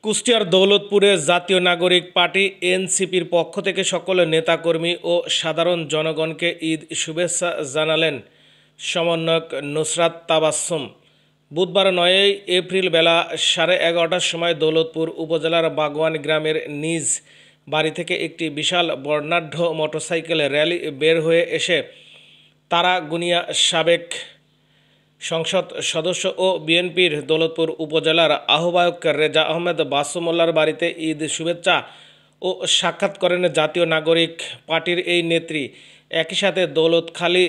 কুষ্টিয়ার দৌলতপুরে জাতীয় নাগরিক পার্টি এনসিপির পক্ষ থেকে সকল নেতাকর্মী ও সাধারণ জনগণকে ঈদ শুভেচ্ছা জানালেন সমন্বয়ক নুসরাত তাবাসসুম। বুধবার 9 এপ্রিল বেলা 11:30টার সময় দৌলতপুর উপজেলার বাগওয়ান গ্রামের নিজ বাড়ি থেকে একটি বিশাল বর্ণাঢ্য মোটরসাইকেল র্যালি বের হয়ে এসে তারাগুনিয়া সাবেক সংসদ সদস্য ও বিএনপির দৌলতপুর উপজেলার আহ্বায়ক রেজা আহমেদ বাসু মোল্লার বাড়িতে ঈদ শুভেচ্ছা ও সাক্ষাৎ করেন জাতীয় নাগরিক পার্টির এই নেত্রী। একই সাথে দৌলতখালী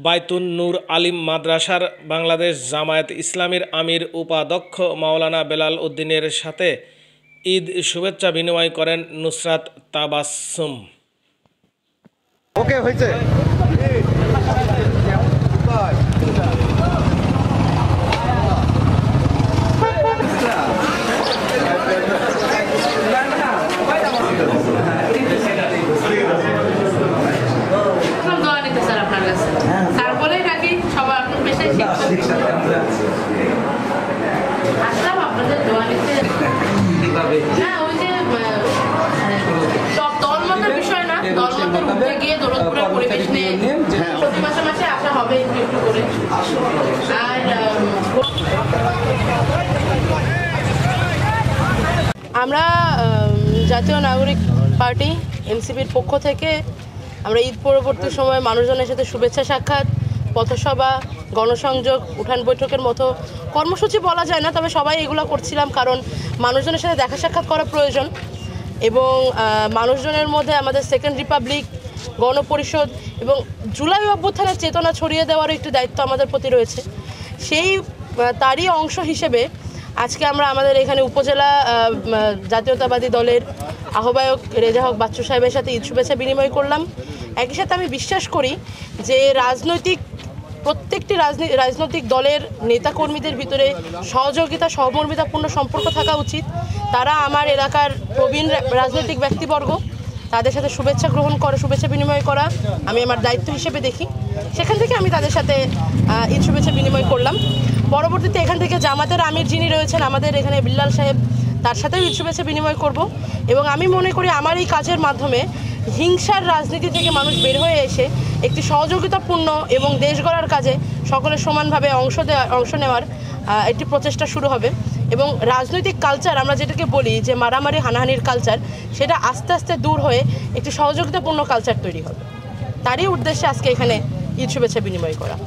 বাইতুন নূর আলিম মাদ্রাসার বাংলাদেশ জামায়াত ইসলামীর আমির উপাধ্যক্ষ মাওলানা বেলাল উদ্দিনের সাথে ঈদ শুভেচ্ছা বিনিময় করেন নুসরাত তাবাসসুম। ওকে হয়েছে। আমরা জাতীয় নাগরিক পার্টি এনসিপির পক্ষ থেকে আমরা ঈদ পরবর্তী সময়ে মানুষজনের সাথে শুভেচ্ছা সাক্ষাৎ, পথসভা, গণসংযোগ, উঠান বৈঠকের মতো কর্মসূচি বলা যায় না, তবে সবাই এগুলো করছিলাম কারণ মানুষজনের সাথে দেখা সাক্ষাৎ করা প্রয়োজন এবং মানুষজনের মধ্যে আমাদের সেকেন্ড রিপাবলিক, গণপরিষদ এবং জুলাই অভ্যুত্থানের চেতনা ছড়িয়ে দেওয়ারও একটি দায়িত্ব আমাদের প্রতি রয়েছে। তারই অংশ হিসেবে আজকে আমরা আমাদের এখানে উপজেলা জাতীয়তাবাদী দলের আহ্বায়ক রেজা হক বাচ্চু সাহেবের সাথে ঈদ শুভেচ্ছা বিনিময় করলাম। একই সাথে আমি বিশ্বাস করি যে প্রত্যেকটি রাজনৈতিক দলের নেতাকর্মীদের ভিতরে সহযোগিতা, সহমর্মিতাপূর্ণ সম্পর্ক থাকা উচিত। তারা আমার এলাকার প্রবীণ রাজনৈতিক ব্যক্তিবর্গ, তাদের সাথে শুভেচ্ছা গ্রহণ করা, শুভেচ্ছা বিনিময় করা আমি আমার দায়িত্ব হিসেবে দেখি। সেখান থেকে আমি তাদের সাথে ঈদ শুভেচ্ছা বিনিময় করলাম। পরবর্তীতে এখান থেকে জামাতের আমির যিনি রয়েছেন আমাদের এখানে বিল্লাল সাহেব, তার সাথেও ঈদ শুভেচ্ছা বিনিময় করব এবং আমি মনে করি আমার এই কাজের মাধ্যমে হিংসার রাজনীতি থেকে মানুষ বের হয়ে এসে একটি সহযোগিতাপূর্ণ এবং দেশ গড়ার কাজে সকলের সমানভাবে অংশ নেওয়ার একটি প্রচেষ্টা শুরু হবে এবং রাজনৈতিক কালচার আমরা যেটাকে বলি যে মারামারি হানাহানির কালচার, সেটা আস্তে আস্তে দূর হয়ে একটি সহযোগিতাপূর্ণ কালচার তৈরি হবে। তারই উদ্দেশ্যে আজকে এখানে ঈদ শুভেচ্ছা বিনিময় করা।